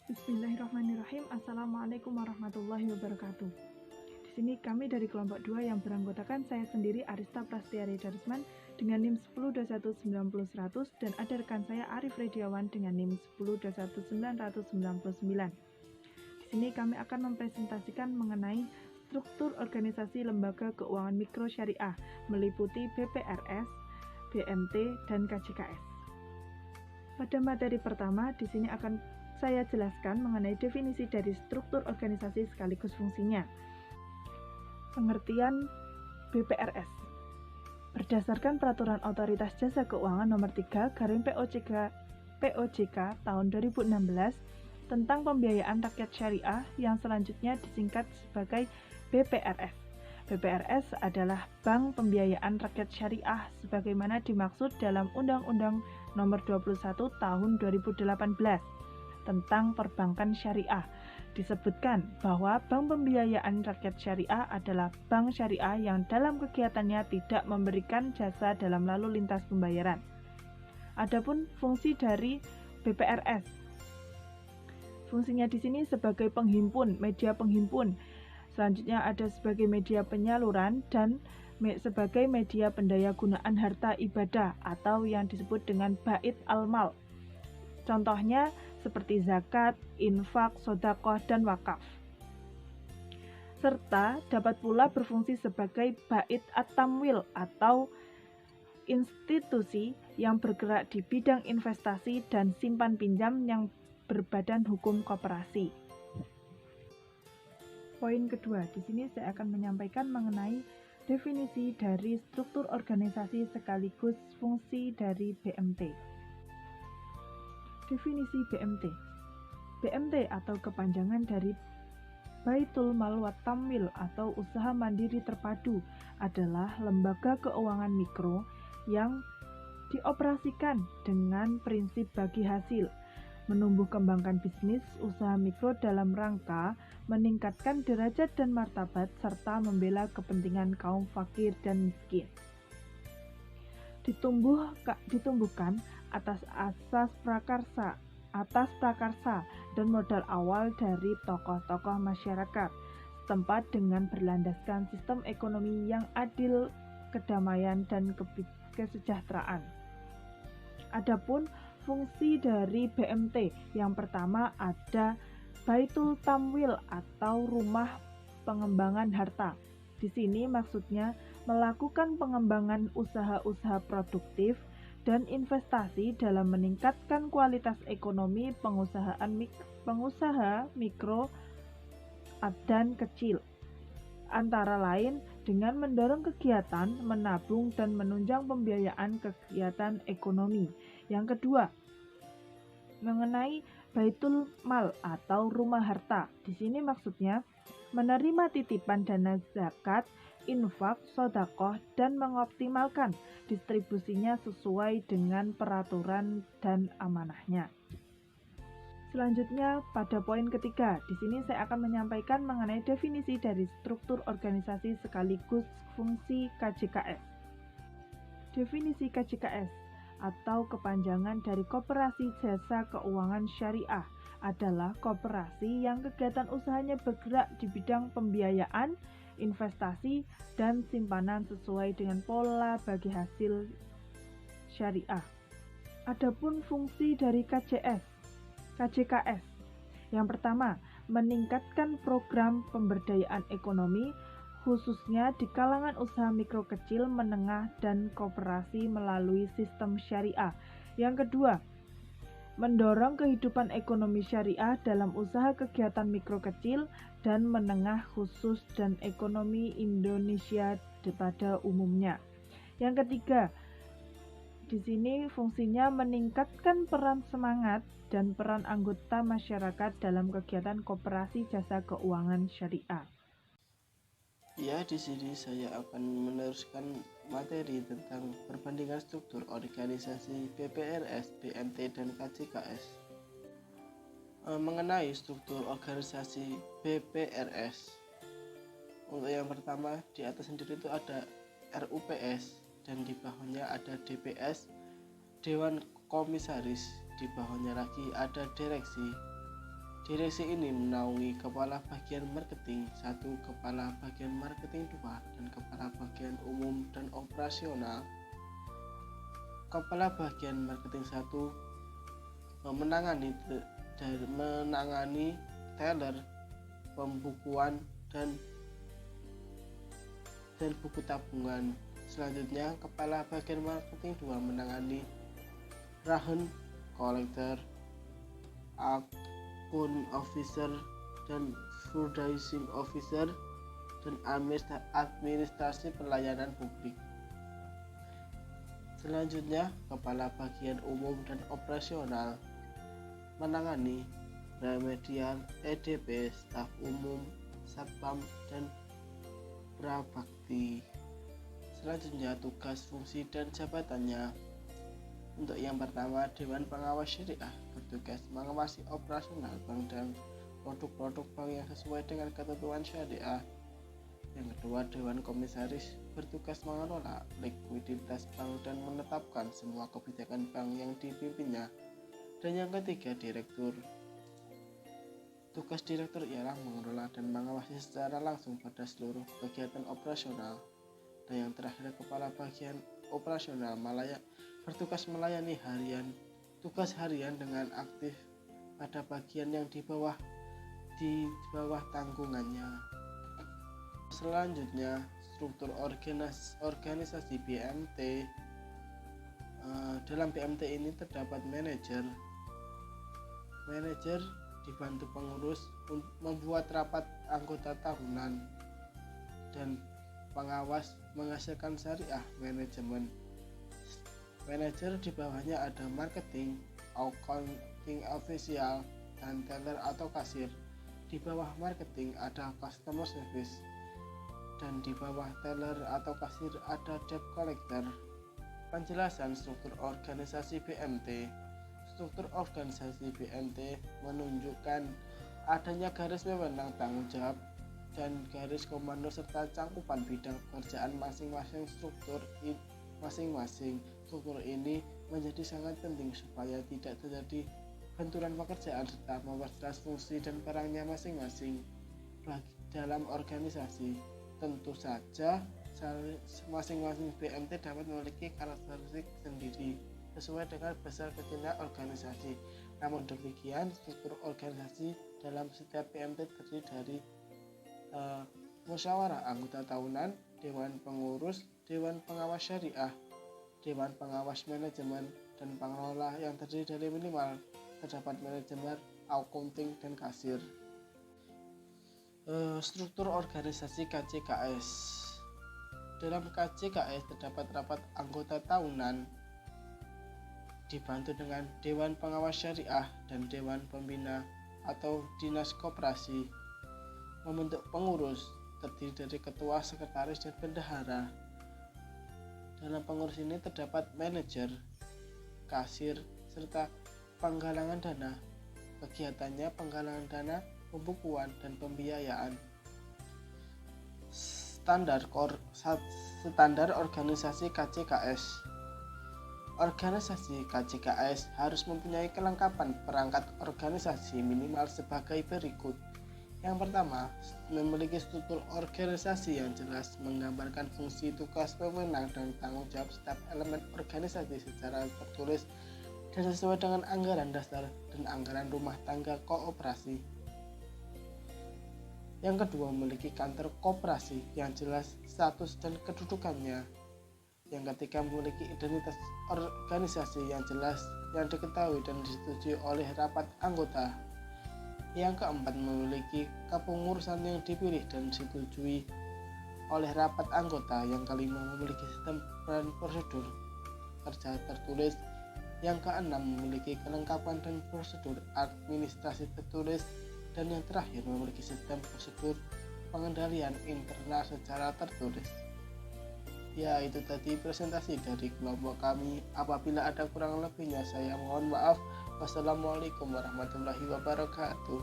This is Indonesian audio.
Bismillahirrahmanirrahim. Assalamualaikum warahmatullahi wabarakatuh. Di sini kami dari kelompok 2 yang beranggotakan saya sendiri Arista Prastiari Darisman dengan NIM 102190-100 dan ada rekan saya Arif Rediawan dengan NIM 10219999. Di sini kami akan mempresentasikan mengenai struktur organisasi lembaga keuangan mikro syariah meliputi BPRS, BMT, dan KJKS. Pada materi pertama, di sini akan saya jelaskan mengenai definisi dari struktur organisasi sekaligus fungsinya. Pengertian BPRS. Berdasarkan Peraturan Otoritas Jasa Keuangan Nomor 3 POJK tahun 2016 tentang pembiayaan rakyat syariah yang selanjutnya disingkat sebagai BPRS. BPRS adalah Bank Pembiayaan Rakyat Syariah sebagaimana dimaksud dalam Undang-Undang Nomor 21 Tahun 2018 tentang perbankan syariah. Disebutkan bahwa bank pembiayaan rakyat syariah adalah bank syariah yang dalam kegiatannya tidak memberikan jasa dalam lalu lintas pembayaran. Adapun fungsi dari BPRS. Fungsinya di sini sebagai penghimpun, media penghimpun. Selanjutnya ada sebagai media penyaluran dan sebagai media pendayagunaan harta ibadah atau yang disebut dengan bait al-mal. Contohnya seperti zakat, infak, sedekah, dan wakaf. Serta dapat pula berfungsi sebagai bait at-tamwil atau institusi yang bergerak di bidang investasi dan simpan pinjam yang berbadan hukum koperasi. Poin kedua, di sini saya akan menyampaikan mengenai definisi dari struktur organisasi sekaligus fungsi dari BMT. Definisi BMT. BMT atau kepanjangan dari Baitul Mal wa Tamwil atau usaha mandiri terpadu adalah lembaga keuangan mikro yang dioperasikan dengan prinsip bagi hasil, menumbuh kembangkan bisnis usaha mikro dalam rangka meningkatkan derajat dan martabat serta membela kepentingan kaum fakir dan miskin. Ditumbuhkan atas prakarsa dan modal awal dari tokoh-tokoh masyarakat setempat dengan berlandaskan sistem ekonomi yang adil, kedamaian, dan kesejahteraan. Adapun fungsi dari BMT, yang pertama ada Baitul Tamwil atau rumah pengembangan harta. Di sini maksudnya melakukan pengembangan usaha-usaha produktif dan investasi dalam meningkatkan kualitas ekonomi pengusaha mikro dan kecil. Antara lain dengan mendorong kegiatan, menabung, dan menunjang pembiayaan kegiatan ekonomi. Yang kedua, mengenai Baitul Mal atau rumah harta. Di sini maksudnya menerima titipan dana zakat, infak, sedekah, dan mengoptimalkan distribusinya sesuai dengan peraturan dan amanahnya. Selanjutnya pada poin ketiga, di sini saya akan menyampaikan mengenai definisi dari struktur organisasi sekaligus fungsi KJKS. Definisi KJKS atau kepanjangan dari Koperasi Jasa Keuangan Syariah adalah koperasi yang kegiatan usahanya bergerak di bidang pembiayaan, investasi, dan simpanan sesuai dengan pola bagi hasil syariah. Adapun fungsi dari KJKS. Yang pertama, meningkatkan program pemberdayaan ekonomi khususnya di kalangan usaha mikro kecil, menengah, dan koperasi melalui sistem syariah. Yang kedua, mendorong kehidupan ekonomi syariah dalam usaha kegiatan mikro kecil dan menengah khusus dan ekonomi Indonesia pada umumnya. Yang ketiga, di sini fungsinya meningkatkan peran semangat dan peran anggota masyarakat dalam kegiatan koperasi jasa keuangan syariah. Ya, di sini saya akan meneruskan materi tentang perbandingan struktur organisasi BPRS, BMT, dan KJKS. Mengenai struktur organisasi BPRS, untuk yang pertama di atas sendiri itu ada RUPS dan di bawahnya ada DPS, Dewan Komisaris, di bawahnya lagi ada direksi. Direksi ini menaungi Kepala Bagian Marketing 1, Kepala Bagian Marketing 2, dan Kepala Bagian Umum dan Operasional. Kepala Bagian Marketing 1 menangani teller, pembukuan, dan buku tabungan. Selanjutnya, Kepala Bagian Marketing 2 menangani Rahn, Collector, Account Officer, dan Fundraising Officer, dan administrasi pelayanan publik. Selanjutnya, Kepala Bagian Umum dan Operasional menangani remedial, EDP, staf umum, satpam, dan prabakti. Selanjutnya, tugas, fungsi, dan jabatannya. Untuk yang pertama, Dewan Pengawas Syariah bertugas mengawasi operasional bank dan produk-produk bank yang sesuai dengan ketentuan syariah. Yang kedua, Dewan Komisaris bertugas mengelola likuiditas bank dan menetapkan semua kebijakan bank yang dipimpinnya. Dan yang ketiga, Direktur. Tugas direktur ialah mengelola dan mengawasi secara langsung pada seluruh kegiatan operasional. Dan yang terakhir, Kepala Bagian Operasional bertugas melayani tugas harian dengan aktif pada bagian yang di bawah tanggungannya. Selanjutnya, struktur organisasi BMT. Dalam BMT ini terdapat manajer dibantu pengurus membuat rapat anggota tahunan, dan pengawas menghasilkan syariah manajemen. Manajer di bawahnya ada marketing, accounting official, dan teller atau kasir. Di bawah marketing ada customer service, dan di bawah teller atau kasir ada debt collector. Penjelasan struktur organisasi BMT. Struktur organisasi BMT menunjukkan adanya garis wewenang tanggung jawab dan garis komando serta cakupan bidang pekerjaan masing-masing struktur. Struktur ini menjadi sangat penting supaya tidak terjadi benturan pekerjaan serta memperjelas fungsi dan perannya masing-masing dalam organisasi. Tentu saja masing-masing BMT dapat memiliki karakteristik sendiri sesuai dengan besar kecilnya organisasi. Namun demikian, struktur organisasi dalam setiap BMT terdiri dari musyawarah anggota tahunan, dewan pengurus, dewan pengawas syariah, dewan pengawas manajemen, dan pengelola yang terdiri dari minimal terdapat manajemen, accounting, dan kasir. Struktur organisasi KCKS. Dalam KCKS terdapat rapat anggota tahunan dibantu dengan Dewan Pengawas Syariah dan Dewan Pembina atau Dinas Koperasi. Membentuk pengurus terdiri dari ketua, sekretaris, dan bendahara. Dalam pengurus ini terdapat manajer, kasir, serta penggalangan dana. Kegiatannya penggalangan dana, pembukuan, dan pembiayaan. Standar organisasi KCKS. Organisasi KCKS harus mempunyai kelengkapan perangkat organisasi minimal sebagai berikut. Yang pertama, memiliki struktur organisasi yang jelas, menggambarkan fungsi, tugas, wewenang, dan tanggung jawab setiap elemen organisasi secara tertulis dan sesuai dengan anggaran dasar dan anggaran rumah tangga koperasi. Yang kedua, memiliki kantor koperasi yang jelas status dan kedudukannya. Yang ketiga, memiliki identitas organisasi yang jelas, yang diketahui dan disetujui oleh rapat anggota. Yang keempat, memiliki kepengurusan yang dipilih dan disetujui oleh rapat anggota. Yang kelima, memiliki sistem dan prosedur kerja tertulis. Yang keenam, memiliki kelengkapan dan prosedur administrasi tertulis. Dan yang terakhir, memiliki sistem prosedur pengendalian internal secara tertulis. Ya, itu tadi presentasi dari kelompok kami. Apabila ada kurang lebihnya, saya mohon maaf. Wassalamualaikum warahmatullahi wabarakatuh.